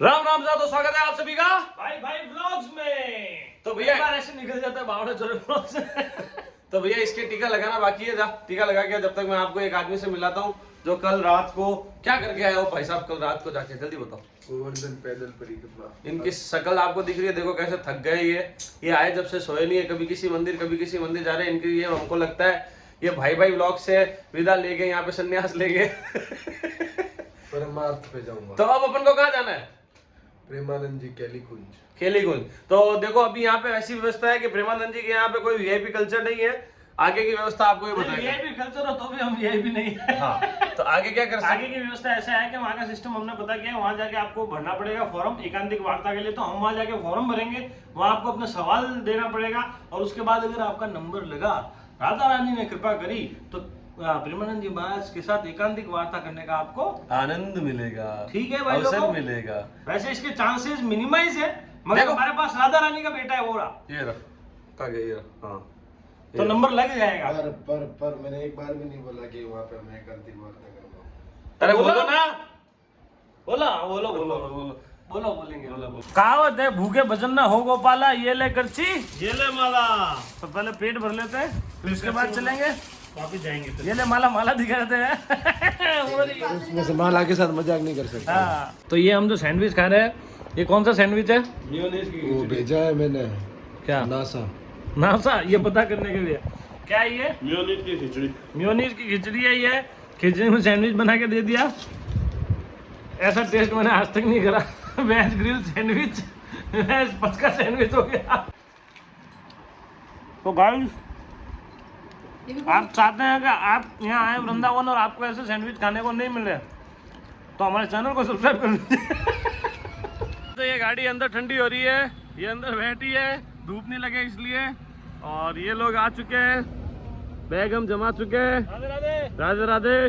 राम राम साहब, तो स्वागत है आप सभी का भाई व्लॉग्स में। तो भैया ऐसे निकल जाता है बावड़े चोरे व्लॉग्स। तो भैया इसके टीका लगाना बाकी है। टीका लगा के जब तक मैं आपको एक आदमी से मिलाता हूँ जो कल रात को क्या करके आया हो भाई साहब। कल रात को जाके जल्दी बताओ। गोवर्धन पैदल परिक्रमा। इनकी शक्ल आपको दिख रही है, देखो कैसे थक गए ये आए जब से सोए नहीं है। कभी किसी मंदिर जा रहे हैं। इनकी ये हमको लगता है ये भाई व्लॉग से विदा ले गए, यहाँ पे संन्यास ले गए। परमार्थ पे जाऊंगा। तो अब अपन को कहाँ जाना है? प्रेमानंद जी केली कुंज। तो देखो अभी यहाँ पे ऐसी व्यवस्था है कि प्रेमानंद जी के यहाँ पे कोई वीआईपी कल्चर नहीं है। आगे की व्यवस्था आपको ये बताएंगे। वीआईपी कल्चर हो तो भी हम वीआईपी नहीं है। हाँ, तो आगे क्या कर सकते? आगे की व्यवस्था ऐसा है कि वहाँ का सिस्टम हमने पता किया, वहाँ जाके आपको भरना पड़ेगा फॉर्म एकांतिक वार्ता के लिए। तो हम वहाँ जाके फॉर्म भरेंगे, वहाँ आपको अपना सवाल देना पड़ेगा और उसके बाद अगर आपका नंबर लगा, राधा रानी ने कृपा करी, तो प्रेमानंद जी महाराज के साथ एकांतिक वार्ता करने का आपको आनंद मिलेगा। ठीक है भाई, अवसर लोगों मिलेगा। वैसे इसके चांसेस मिनिमाइज है, मगर हमारे पास राधा रानी का बेटा है वो रहा, ये रहा, कहाँ गया ये रहा? हाँ, तो नंबर लग जाएगा। पर मैंने एक बार भी नहीं बोला कि वहाँ पे मैं एकांतिक वार्ता करूंगा। अरे बोलो ना। बोलो बोलेंगे। कहावत है, भूखे भजन ना हो गोपाला, ये ले करची ये ले माला। तो पहले पेट भर लेते हैं, फिर उसके बाद चलेंगे, वापिस जाएंगे। ये ले माला दिखाते हैं। उसमें से माला के साथ मजाक नहीं कर सकते। हाँ, तो ये हम जो सैंडविच खा रहे हैं, ये कौन सा सैंडविच है? वो भेजा है मैंने। क्या नासा? ये पता करने के लिए क्या है ये? मेयोनीज की खिचड़ी है। ये खिचड़ी में सैंडविच बना के दे दिया। ऐसा टेस्ट मैंने आज तक नहीं करा। वेज ग्रिल सैंडविच, वेज पचका सैंडविच हो गया। तो गाइस, आप चाहते हैं कि आप यहाँ आए वृंदावन और आपको ऐसे सैंडविच खाने को नहीं मिले, तो हमारे चैनल को सब्सक्राइब कर लीजिए। तो ये गाड़ी अंदर ठंडी हो रही है, ये अंदर बैठी है, धूप नहीं लगे इसलिए। और ये लोग आ चुके हैं, बैग हम जमा चुके हैं। राधे राधे।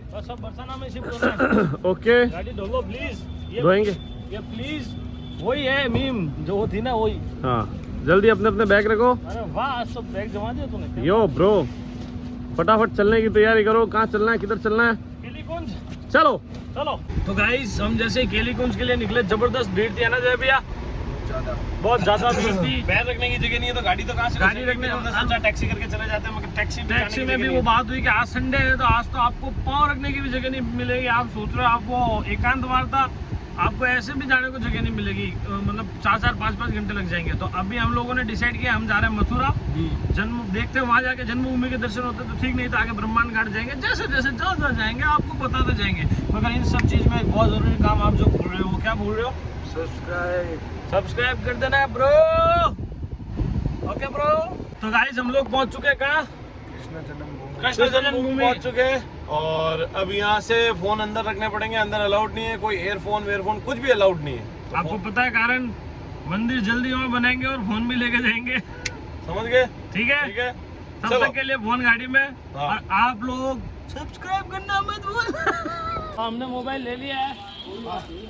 बस सब बरसाना में शिफ्ट होना है। ओके, गाड़ी धो लो प्लीज। धोएंगे ये प्लीज। वही है मीम जो वो थी ना, वही। हाँ, जल्दी अपने अपने बैग रखो। अरे वाह, सब बैग जमा दिया तूने। यो ब्रो, फटाफट चलने की तैयारी करो। कहाँ चलना है, किधर चलना है? केली कुंज। चलो। तो गाइस, हम जैसे केली कुंज के लिए निकले, जबरदस्त भीड़ थी ना जय भैया? बहुत ज्यादा भीड़ थी। पैर रखने की जगह नहीं है तो गाड़ी तो कहाँ से? गाड़ी रखने हमने सोचा टैक्सी करके चले जाते हैं, मगर टैक्सी में भी वो बात हुई कि आज संडे है, तो आज तो आपको पाँव रखने की भी जगह नहीं मिलेगी। आप सोच रहे हो आपको एकांत वार्ता, आपको ऐसे भी जाने को जगह नहीं मिलेगी, मतलब 4-5 घंटे लग जाएंगे। तो अभी हम लोगों ने डिसाइड किया हम जा रहे हैं मथुरा। जन्म देखते हैं, वहाँ जाके जन्मभूमि के दर्शन होते तो ठीक, नहीं तो आगे ब्रह्मांड घाट जाएंगे। जैसे जहाँ जाएंगे आपको बताते जाएंगे। मगर इन सब चीज़ में एक बहुत जरूरी काम आप जो भूल रहे हो, वो क्या भूल रहे हो? सब्सक्राइब कर देना ब्रो। Okay bro. तो गाइस, हम लोग पहुंच चुके हैं कहाँ? कृष्ण जन्मभूमि पहुंच चुके हैं। और अब यहाँ से फोन अंदर रखने पड़ेंगे, अंदर अलाउड नहीं है कोई एयरफोन वेयरफोन, कुछ भी अलाउड नहीं है। आपको पता है कारण? मंदिर जल्दी वहाँ बनाएंगे और फोन भी लेके जाएंगे। समझ गए? ठीक है। तब तक के लिए फोन गाड़ी में। हाँ। और आप लोग सब्सक्राइब करना मत भूल। हमने मोबाइल ले लिया है,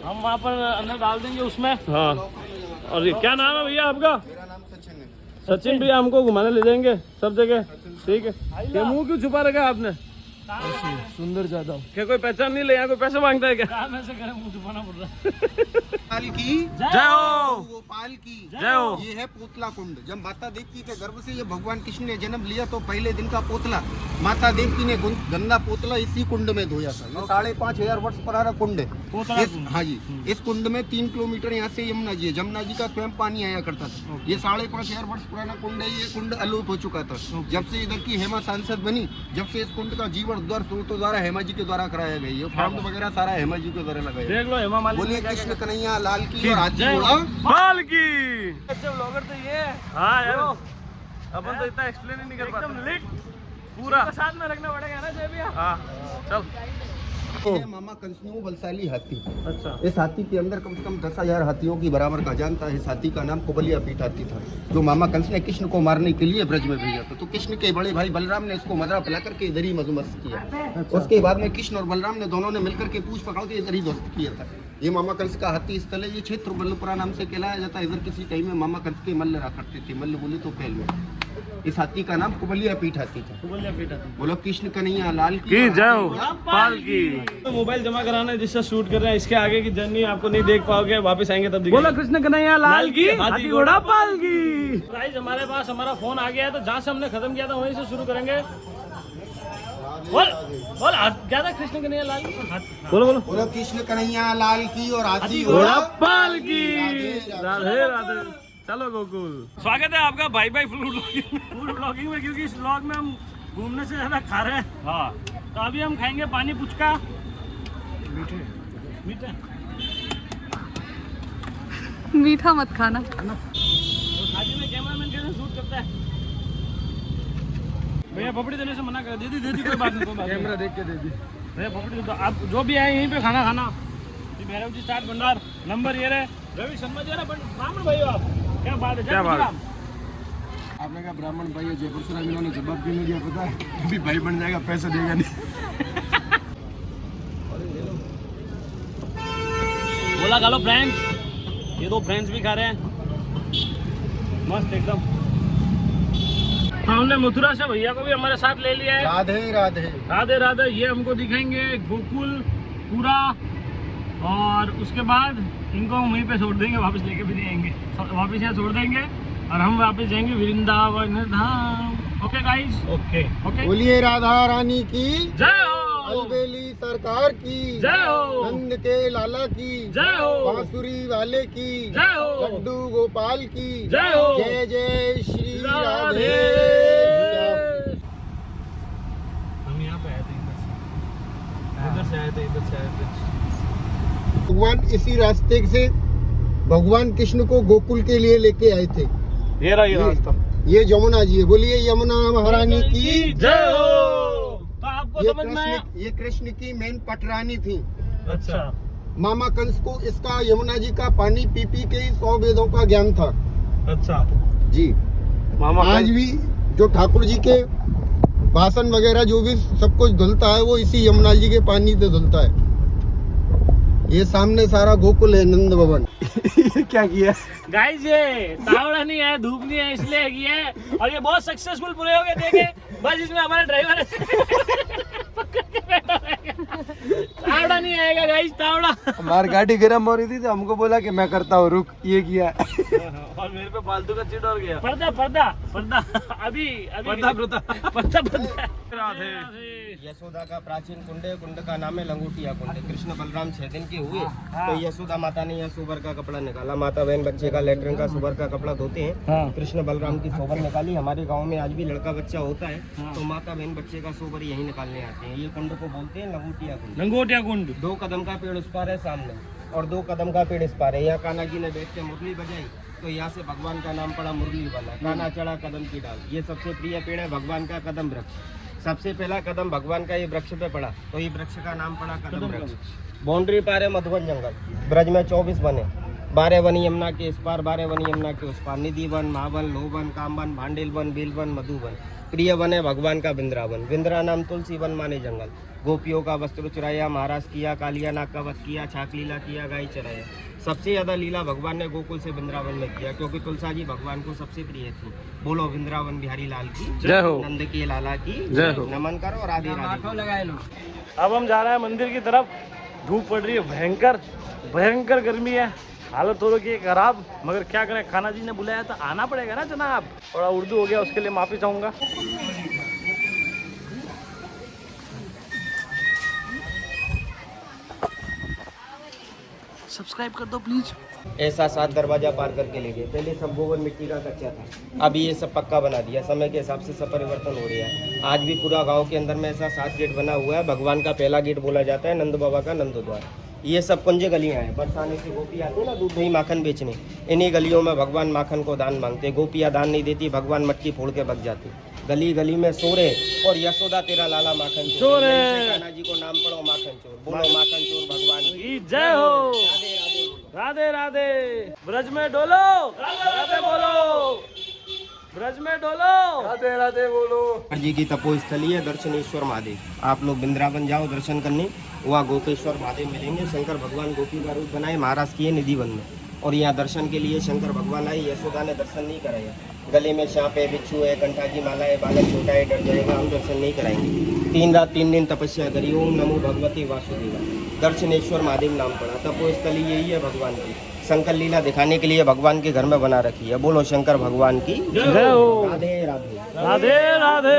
हम वहाँ पर अंदर डाल देंगे उसमें। हाँ। और ये क्या नाम है भैया आपका? मेरा नाम सचिन है। सचिन भैया हमको घुमाने ले जाएंगे सब जगह, ठीक है? ये मुंह क्यों छुपा रखा है आपने? सुंदर ज्यादा। क्या कोई पहचान नहीं ले? यहाँ कोई पैसे मांगता है क्या? ऐसे करे, मुंह छुपाना पड़ रहा है। गोपाल की जय हो। गोपाल की जय हो। ये है पोतला कुंड। जब माता देवकी के गर्भ से ये भगवान कृष्ण ने जन्म लिया तो पहले दिन का पोतला माता देवकी ने गंदा पोतला इसी कुंड में धोया था। ये 5,500 वर्ष पुराना कुंड है। हाँ जी, इस कुंड में 3 किलोमीटर यहाँ से यमुना जी है। यमुना जी का स्वयं पानी आया करता था। ये 5,500 वर्ष पुराना कुंड है। ये कुंड अलोप हो चुका था जब से इधर की हेमा सांसद बनी। जब से इस कुंड का जीर्णोद्धार स्रोतों द्वारा हेमा जी के द्वारा कराया गया। ये फाउंड वगैरह सारा हेमा जी के द्वारा लगाया। देख लो हेमा मालिनी। बोलिए कृष्ण कन्हैया लाल की और हाथी घोड़ा बाल की। अच्छा ब्लॉगर तो ये है। हाँ यार, अपन तो इतना एक्सप्लेन ही नहीं कर पाते। एकदम लिट पूरा साथ में रखना पड़ेगा ना जय भैया। हाँ चल। ये मामा कंसनुओं बलशाली हाथी। अच्छा। इस हाथी के अंदर कम से कम 10,000 हाथियों की बराबर का जान था। इस हाथी का नाम कुबलिया पीठ हाथी था, जो मामा कंस ने कृष्ण को मारने के लिए ब्रज में भेजा था। तो कृष्ण के बड़े भाई बलराम ने इसको मदरा पिला करके इधर ही मधुमस्त किया। अच्छा। उसके बाद में कृष्ण और बलराम ने दोनों ने मिलकर के पूछ पकड़ के इधर ही ध्वस्त किया था। ये मामा कंस का हाथी स्थल है। ये क्षेत्र मल्लपुरा नाम से कहलाया जाता है। इधर किसी टाइम में मामा कंस के मल्ल रहा करते थे। मल्ल बोले तो पहल में इस हाथी का नाम कुबलिया पीठ हाथी था। कुबलिया पीठ बोलो कृष्ण कन्हैया लाल की जय हो। पाल की। तो मोबाइल जमा कराना है जिससे शूट कर रहे हैं, इसके आगे की जर्नी आपको नहीं देख पाओगे, वापस आएंगे तब बोला कृष्ण कन्हैया लाल की, हाथी घोड़ा पाल की। गाइस हमारे पास हमारा फोन आ गया है, तो जहाँ से हमने खत्म किया था वहीं से शुरू करेंगे। बोल बोल क्या था? कृष्ण कन्हैया लाल की, बोलो बोलो। बोलो कृष्ण कन्हैया लाल की और हाथी घोड़ा पाल की। राधे राधे। चलो गोकुल। स्वागत है आपका भाई भाई फूड ब्लॉगिंग में, क्योंकि इस ब्लॉग में हम घूमने से ज्यादा खा रहे हैं। हाँ, तो अभी हम खाएंगे पानी पुचका मीठे मीठे। मीठा मत खाना। तो शादी में कैमरामैन कैसे शूट करता है? भैया पपड़ी देने से मना कर। दे दी कोई बात नहीं, कैमरा देख के दे दी भैया पपड़ी। तो आप जो भी आए यहीं पे खाना खाना। भैरव जी चाट भंडार नंबर ये रहे। रवि शर्मा जी ब्राह्मण भाई हो आप, क्या बात है? क्या बात? आपने कहा ब्राह्मण भाई है, जयपुर से इन्होंने जवाब क्यों नहीं दिया पता है? अभी भाई बन जाएगा, पैसा देगा नहीं। बोला खा लो फ्रेंड्स। ये दो फ्रेंड्स भी खा रहे हैं, मस्त एकदम। तो हमने मथुरा से भैया को भी हमारे साथ ले लिया है। राधे राधे। राधे राधे। ये हमको दिखाएंगे गोकुल पूरा, और उसके बाद इनको हम वहीं पे छोड़ देंगे, वापस लेके भी नहीं आएंगे, वापस यहाँ छोड़ देंगे और हम वापस जाएंगे Vrindavan Dham. Okay guys, okay okay. बोलिए राधा रानी की जय हो, अलबेली सरकार की जय हो, नंद के लाला की जय हो, बांसुरी वाले की जय हो, लड्डू गोपाल की जय हो। जय जय श्री राधे। हम यहाँ पे आए थे, इधर से आए थे। भगवान इसी रास्ते से भगवान कृष्ण को गोकुल के लिए लेके आए थे। ये रहा ये रास्ता। ये यमुना जी है। बोलिए यमुना महारानी की जय हो। तो आपको समझ में आया? ये कृष्ण की मेन पटरानी थी। अच्छा। मामा कंस को इसका यमुना जी का पानी पी पी के ही 100 वेदों का ज्ञान था। अच्छा जी। मामा आज भी जो ठाकुर जी के भाषण वगैरह जो भी सब कुछ धुलता है वो इसी यमुना जी के पानी से धुलता है। ये सामने सारा गोकुल है, नंद भवन। क्या किया? गाइस ये तावड़ा नहीं है, धूप नहीं है, इसलिए किया है। और ये बहुत सक्सेसफुल पूरे हो गए, देखे बस इसमें हमारा ड्राइवर पकड़ के बैठा रहेगा। तावड़ा नहीं आएगा गाइस, तावड़ा। हमारी गाड़ी गर्म हो रही थी तो हमको बोला कि मैं करता हूँ, रुक। ये किया और मेरे पे फालतू का चिट और गया। पर्दा पर्दा पर्दा अभी पर्दा पर्दा पर्दा पर्दा। राधे। यशोदा का प्राचीन कुंड है, कुंड का नाम है लंगोटिया कुंड। कृष्ण बलराम 6 दिन के हुए तो यशोदा माता ने यहाँ सुबर का कपड़ा निकाला। माता बहन बच्चे का लेटरिन का सुबर का कपड़ा धोते हैं। कृष्ण बलराम की सोबर निकाली। हमारे गांव में आज भी लड़का बच्चा होता है तो माता बहन बच्चे का सोबर यही निकालने आते हैं। ये कुंड को बोलते हैं लंगोटिया कुंड। लंगोटिया कुंड। 2 कदम का पेड़ उस पार है सामने और 2 कदम का पेड़ इस पार है। यहाँ कान्हा जी ने बैठ के मुरली बजाई तो यहाँ से भगवान का नाम पड़ा मुरली वाला। कान्हा चढ़ा कदम की डाल। ये सबसे प्रिय पेड़ है भगवान का, कदम वृक्ष। सबसे पहला कदम भगवान का ये वृक्ष पे पड़ा तो ये वृक्ष का नाम पड़ा कदम वृक्ष। बाउंड्री पार है मधुबन जंगल। ब्रज में 24 वन है। 12 वन यमुना के इस पार, 12 वन यमुना के उस पार। निधि one, Mahavan, Lowen, Kamvan, भांडेल one, बेलवन, मधुवन। प्रिय वन है भगवान का बिंद्रावन। बिंद्रा नाम तुलसी वन माने जंगल। गोपियों का वस्त्र चुराया, महाराज किया, कालिया नाग का वध किया, छाक लीला किया, गाय चराया। सबसे ज्यादा लीला भगवान ने गोकुल से वृंदावन में किया क्योंकि तुलसा जी भगवान को सबसे प्रिय थी। बोलो वृंदावन बिहारी लाल की जय हो, नंद के लाला की जय हो। नमन करो और राधे राधे। अब हम जा रहे हैं मंदिर की तरफ। धूप पड़ रही है भयंकर, भयंकर गर्मी है, हालत हो रही है खराब, मगर क्या करें, खाना जी ने बुलाया था, आना पड़ेगा ना जनाब। थोड़ा उर्दू हो गया, उसके लिए माफी चाहूँगा। सब्सक्राइब कर दो प्लीज। ऐसा 7 दरवाजा पार करके ले गए। पहले सब गोबर मिट्टी का कच्चा था, अभी ये सब पक्का बना दिया। समय के हिसाब से सब परिवर्तन हो रहा है। आज भी पूरा गांव के अंदर में ऐसा 7 गेट बना हुआ है। भगवान का पहला गेट बोला जाता है नंद बाबा का नंद द्वार। ये सब कुंज गलियां हैं। बरसाने से गोपी आते हैं ना दूध दही माखन बेचने, इन्हीं गलियों में भगवान माखन को दान मांगते। गोपियाँ दान नहीं देती, भगवान मटकी फोड़ के भग जाते। गली गली में सोरे और यशोदा तेरा लाला माखन चोर। कान्हा जी को नाम पड़ो माखन चोर। बोलो माखन चोर भगवान की जय हो। राधे राधे। राधे राधे। ब्रज में डोलो, राधे बोलो। ब्रज में डोलो, राधे राधे बोलो। जी की तपोस्थली है दर्शनेश्वर महादेव। आप लोग वृंदावन जाओ दर्शन करने, वहाँ गोपेश्वर महादेव मिलेंगे। शंकर भगवान गोपी का रूप बनाए, महाराज किए निधि वन में। और यहाँ दर्शन के लिए शंकर भगवान आए, यशोदा ने दर्शन नहीं कराया। गले में सांप है, बिच्छू है, कंठा की माला है, बालक छोटा है, डर जाएगा, हम दर्शन नहीं कराएंगे। 3 रात 3 दिन तपस्या करी, ओम नमो भगवती वासुदेवा, दर्शनेश्वर महादेव नाम पड़ा। तपोस्थली यही है भगवान की, शंकर लीला दिखाने के लिए भगवान के घर में बना रखी है। बोलो शंकर भगवान की जय हो। राधे राधे। राधे राधे।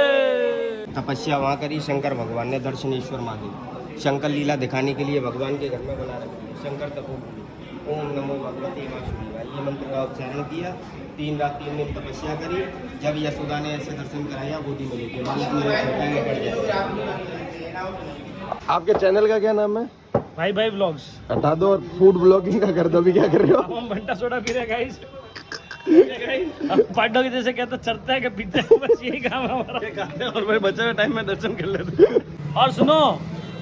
तपस्या वहाँ करी शंकर भगवान ने, दर्शनेश्वर महादेव, शंकर लीला दिखाने के लिए भगवान के घर में बना रखी है। शंकर तपोभूमि, ओम नमो भगवते वासुदेवा, ये मंत्र का उच्चारण किया। 3 रात 3 दिन तपस्या करी। जब यशोदा ने ऐसे दर्शन कराया, गोदी में लेके बालक मेरे छोटा है, बढ़ जाए। आपके चैनल का क्या नाम है? भाई भाई व्लॉग्स। हटा दो और फूड ब्लॉगिंग का कर दो। अभी क्या कर रहे हो? अब हम भंटा सोडा पी रहे गाइस। पांडव के जैसे कहते चढ़ता है कि पीते हैं, बस यही काम है हमारा। और भाई बचे हुए टाइम में दर्शन कर लेते। और सुनो,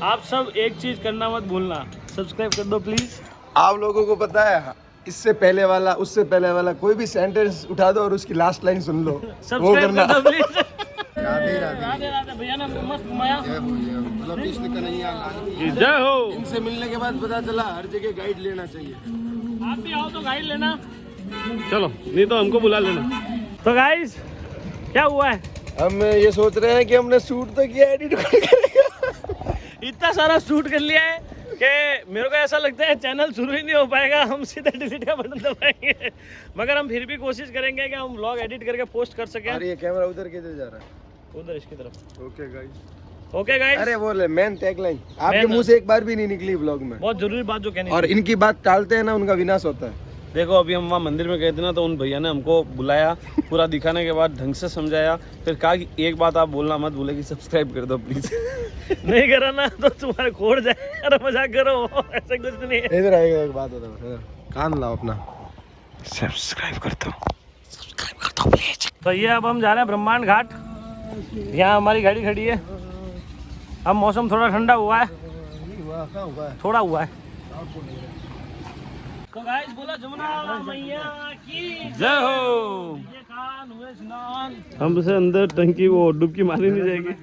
आप सब एक चीज करना मत भूलना, सब्सक्राइब कर दो प्लीज। आप लोगों को पता है, इससे पहले वाला, उससे पहले वाला कोई भी सेंटेंस उठा दो और उसकी लास्ट लाइन सुन लो, वो सब्सक्राइब करना। कर दो प्लीज। राधे राधे। राधे राधे। भैया ने मस्त घुमाया। मतलब कृष्ण कन्हैया लाल की। जय हो। इनसे मिलने के बाद पता चला हर जगह गाइड लेना चाहिए। आप भी आओ तो गाइड लेना। चलो, नहीं तो हमको बुला लेना। तो गाइस क्या हुआ है? हम ये सोच रहे हैं कि हमने शूट तो किया, एडिट करेगा। इतना सारा शूट कर लिया है कि मेरे को ऐसा लगता है चैनल शुरू ही नहीं हो पाएगा, हम सीधा डिलीट का बटन दबाएंगे। मगर हम फिर भी कोशिश करेंगे कि हम व्लॉग एडिट करके पोस्ट कर सकें। अरे ये कैमरा उधर किधर जा रहा है? उधर इसकी तरफ। Okay guys. Okay guys. अरे वो मेन टैगलाइन आपके मुंह से एक बार भी नहीं निकली व्लॉग में। बहुत जरूरी बात जो कहनी और इनकी बात टालते हैं ना, उनका विनाश होता है। देखो अभी हम वहाँ मंदिर में गए थे ना, तो उन भैया ने हमको बुलाया, पूरा दिखाने के बाद ढंग से समझाया, फिर कहा कि एक बात आप बोलना मत भूले कि सब्सक्राइब कर दो प्लीज। नहीं करा ना तो तुम्हारे खोड़ जाए। अरे मजाक करो, ऐसा कुछ नहीं है। इधर आएगा, एक बात होता है, कान लाओ अपना, सब्सक्राइब कर दो, सब्सक्राइब कर दो प्लीज। तो ये अब हम जा रहे हैं ब्रह्मांड घाट। यहाँ हमारी गाड़ी खड़ी है। अब मौसम थोड़ा ठंडा हुआ है, थोड़ा हुआ है। तो गाइस बोला जमुना मैया की जय हो। ये कान हुए स्नान। हमसे अंदर टंकी वो डुबकी मारी नहीं जाएगी।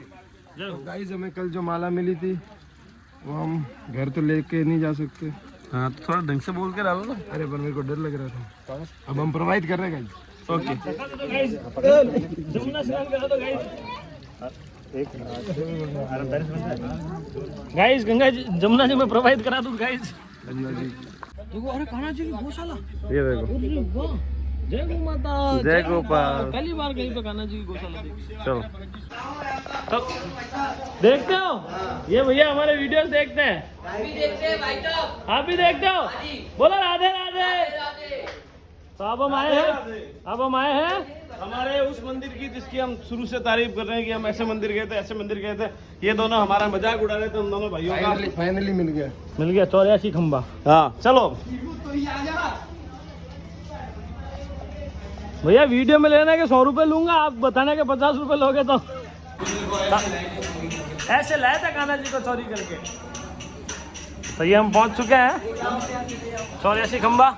जय हो। गाइस हमें कल जो माला मिली थी वो हम घर तो लेके नहीं जा सकते। हाँ तो थोड़ा ढंग से बोल के डालो ना। अरे पर मेरे को डर लग रहा था। अब हम प्रोवाइड कर रहे हैं गाइस। ओके। तो गाइस जमुना स्नान करा दो गाइस। गाइस गंगा जी जमुना जी में प्रोवाइड करा दूं गाइस। देखो, अरे कान्हा जी की गौशाला। ये देखो। जय गो माता। जय गोपाल। पहली बार गई तो कान्हा जी की गौशाला देखी। चलो। तो देखते हो, ये भैया हमारे वीडियोस देखते हैं। आप भी देखते हो? बोलो राधे राधे। तो अब हम आए हैं हमारे उस मंदिर की जिसकी हम शुरू से तारीफ कर रहे हैं कि हम ऐसे मंदिर गए थे, ऐसे मंदिर गए थे। ये दोनों हमारा मजाक उड़ा रहे थे, उन दोनों भाइयों का। फाइनली मिल गया। 84 खंबा। हाँ चलो भैया वीडियो में लेने के 100 रुपए लूंगा, आप बताने के 50 रुपए लोगे तो। ऐसे लाया था कान्हा जी को चोरी करके। तो ये हम पहुंच चुके हैं 84 खंबा।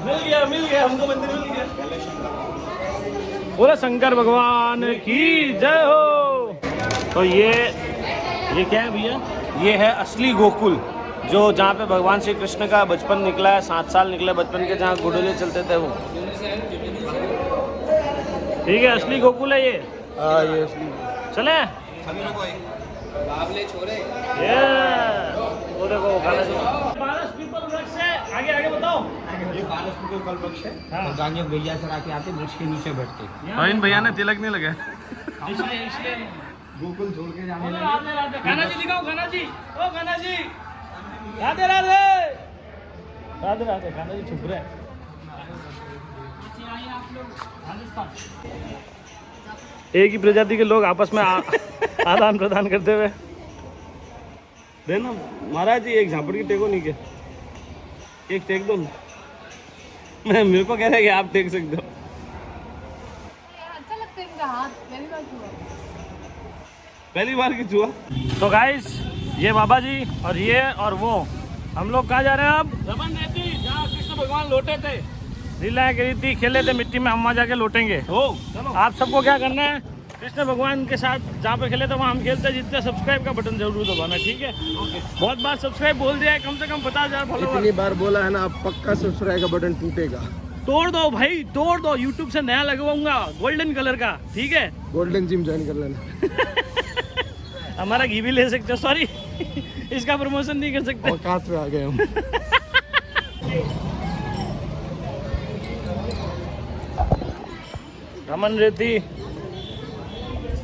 मिल गया हमको मंदिर मिल गया। बोले शंकर भगवान की जय हो। तो ये क्या है भैया? ये है असली गोकुल, जो जहाँ पे भगवान श्री कृष्ण का बचपन निकला है। 7 साल निकले बचपन के, जहाँ घोड़े चलते थे वो। ठीक है, असली गोकुल है ये। हाँ ये असली। चले ये वो देखो कान्हा जी। पारस पीपल वृक्ष है। आगे बताओ। ये 12 फुट कल वृक्ष है और गांजे गैया सर आके आते वृक्ष के नीचे बैठते। और इन भैया ने तिलक नहीं लगाया। इसलिए गोकुल छोड़ के जाने लगे। राधे राधे। कान्हा जी दिखाओ, कान्हा जी। ओ कान्हा जी, राधे राधे। राधे राधे। कान्हा जी छुप रहे हैं। एक ही प्रजाति के लोग आपस में आदान प्रदान करते हुए। देना महाराज जी, एक झापड़ की टेको नहीं के, एक टेक दो। मेरे को कह रहे हैं कि आप टेक सकते हो। अच्छा लगता है इनका हाथ, पहली बार की छुआ। तो गाइस ये बाबा जी और ये और वो, हम लोग कहाँ जा रहे हैं अब? रमन रेती, जहाँ कृष्ण भगवान लौटे थे, लीलाएं करी थी, खेले थे मिट्टी में, हम वहाँ जाके लौटेंगे। हो आप सबको क्या करना है? कृष्ण भगवान के साथ जहाँ पे खेले तो वहाँ हम खेलते जीतते। सब्सक्राइब का बटन जरूर दबाना, ठीक है? बहुत बार सब्सक्राइब बोल दिया है, कम से कम 50,000 फॉलोवर। इतनी बार बोला है ना, अब पक्का सब्सक्राइब का बटन टूटेगा। तोड़ दो भाई, तोड़ दो। यूट्यूब से नया लगवाऊंगा गोल्डन कलर का, ठीक है? गोल्डन जिम ज्वाइन कर लेना। हमारा घी भी ले सकते हो, सॉरी इसका प्रमोशन नहीं कर सकते। औकात पे आ गए हम। रमन रेती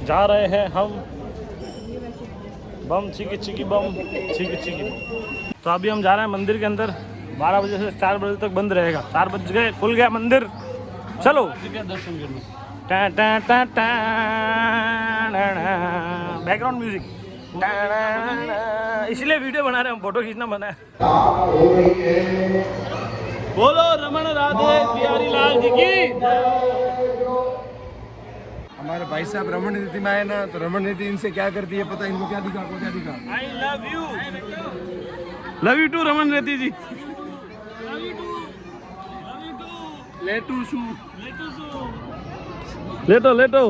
जा रहे हैं हम, बम चिकी चिकी बम चिकी चिकी। तो अभी हम जा रहे हैं मंदिर के अंदर। 12 बजे से 4 बजे तक बंद रहेगा। 4 बज गए, खुल गया मंदिर, चलो दर्शन करने। बैकग्राउंड म्यूजिक, इसलिए वीडियो बना रहे हैं हम, फोटो खींचना बना है। बोलो रमन राधे बिहारी लाल जी की। हमारे भाई साहब रमन नीति में आए ना, तो रमन नीति इनसे क्या करती है पता है? इनको क्या दिखा, आपको क्या दिखा? I love you too Raman Reti ji. लेटो लेटो।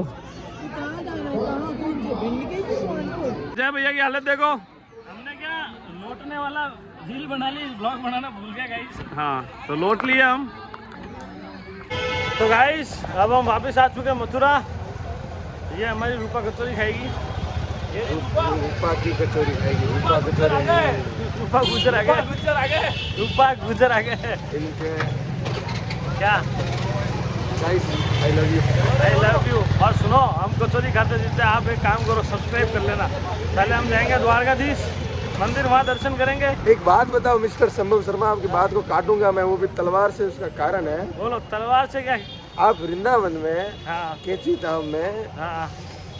जय भैया की हालत देखो। हमने क्या लौटने वाला रील बना ली, ब्लॉग बनाना भूल गया गाइस। हाँ तो लौट लिया हम। तो गाइस अब हम वापस आ चुके हैं मथुरा। ये हमारी रूपा कचौरी खाएगी। ये रूपा की कचौरी खाएगी। रूपा कचौरी, रूपा गुजर आ गए, रूपा गुजर आ गए। इनके क्या guys I love you, I love you. और सुनो, हम कचौरी खाते जीते, आप एक काम करो, सब्सक्राइब कर लेना। पहले हम जाएंगे द्वारकाधीश मंदिर, वहाँ दर्शन करेंगे। एक बात बताओ मिस्टर संभव शर्मा, आपकी बात को काटूंगा मैं, वो भी तलवार से। उसका कारण है, बोलो तलवार से क्या? आप वृंदावन में, हाँ केची धाम में हाँ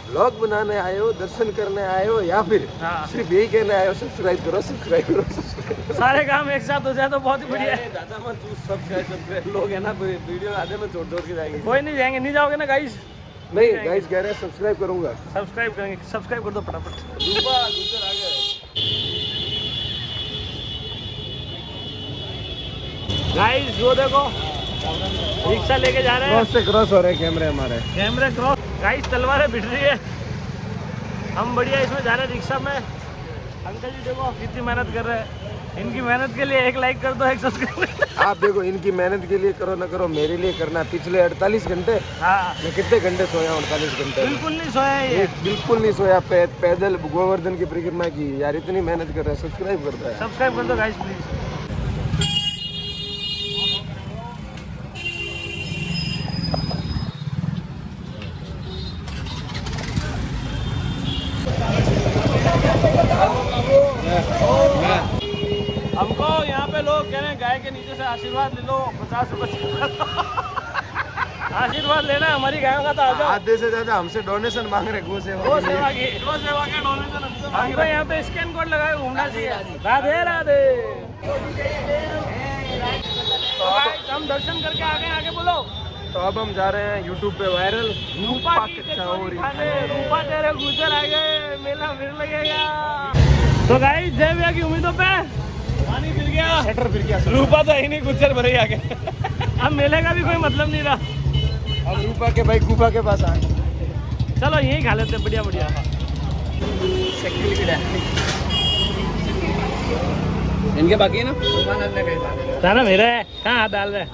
व्लॉग बनाने आए हो, दर्शन करने आए हो, या फिर हाँ। सिर्फ यही कहने आए हो सब्सक्राइब करो, सब्सक्राइब करो, सब्सक्राइब करो? सारे काम एक साथ हो जाए तो बहुत ही बढ़िया है। दादा मत तू सब्सक्राइब लोग है ना, वीडियो आधे में छोड़ के जाएंगे। कोई नहीं जाएंगे, नहीं जाओगे ना गाइस? नहीं गाइस कह रहे हैं सब्सक्राइब करूंगा। सब्सक्राइब करेंगे, सब्सक्राइब कर दो फटाफट। रूपा गुजर आ गए। गाइस वो देखो, रिक्शा लेके जा रहे हैं। क्रॉस से क्रॉस हो रहे हैं कैमरे हमारे। कैमरे क्रॉस। गाइस तलवारें भिड़ रही है, हम बढ़िया इसमें जा रहे हैं रिक्शा में। अंकल जी देखो कितनी मेहनत कर रहे हैं। इनकी मेहनत के लिए एक लाइक कर दो, एक सब्सक्राइब। आप देखो, इनकी मेहनत के लिए करो ना करो, मेरे लिए करना। पिछले 48 घंटे हाँ मैं कितने घंटे सोया? 48 घंटे बिल्कुल नहीं सोया ये। बिल्कुल नहीं सोया। पैदल गोवर्धन की परिक्रमा की यार, इतनी मेहनत कर रहा है, सब्सक्राइब करता है। सब्सक्राइब कर दो गाइस प्लीज। हमको यहाँ पे लोग कह रहे हैं गाय के नीचे से आशीर्वाद ले लो, 50 रुपए आशीर्वाद लेना है हमारी गायों का। तो आ जाओ। आधे से ज्यादा हमसे डोनेशन मांग रहे गो सेवा गो सेवा की, गो सेवा के डोनेशन हमको यहाँ पे स्कैन कोड लगा के घूमना चाहिए। राधे राधे। तो हम दर्शन करके आ गए, आगे बोलो। तो अब हम जा रहे हैं यूट्यूब पे वायरल रूपा की कचौरी खाने। रूपा तेरे गुजर आ गए, मेला फिर लगेगा। तो गाइस जय भैया की उम्मीदों पे पानी फिर गया, शटर फिर गया। रूपा तो ही नहीं, गुजर भरे ही आ गए। अब मेले का भी कोई मतलब नहीं रहा। अब रूपा के भाई गुफा के पास आए। चलो यही खा लेते, बढ़िया बढ़िया। इनके बाकी है ना, खाना मेरा है, कहाँ हाथ डाल रहे?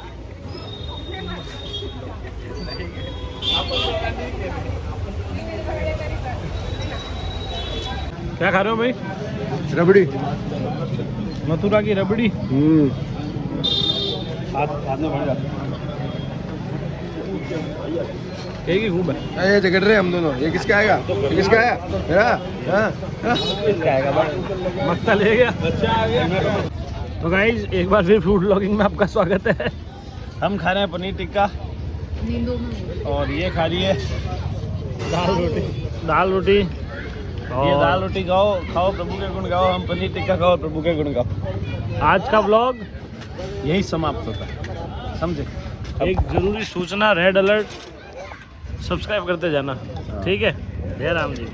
क्या खा रहे हो भाई? रबड़ी, मथुरा की रबड़ी। एक ही खूब है। ये झगड़ रहे हम दोनों। ये किसका आएगा? ये किसका आया? मेरा? हाँ? किसका आएगा? मक्ता ले गया, बच्चा आ गया। तो गाइस एक बार फिर फूड ब्लॉगिंग में आपका स्वागत है। हम खा रहे हैं पनीर टिक्का और ये खा रही है दाल रोटी। दाल रोटी, ये दाल रोटी खाओ, खाओ प्रभु के गुण गाओ। हम पनीर टिक्का खाओ, प्रभु के गुण गाओ। आज का व्लॉग यही समाप्त होता है, समझे? एक जरूरी सूचना, रेड अलर्ट, सब्सक्राइब करते जाना, ठीक है? जय राम जी।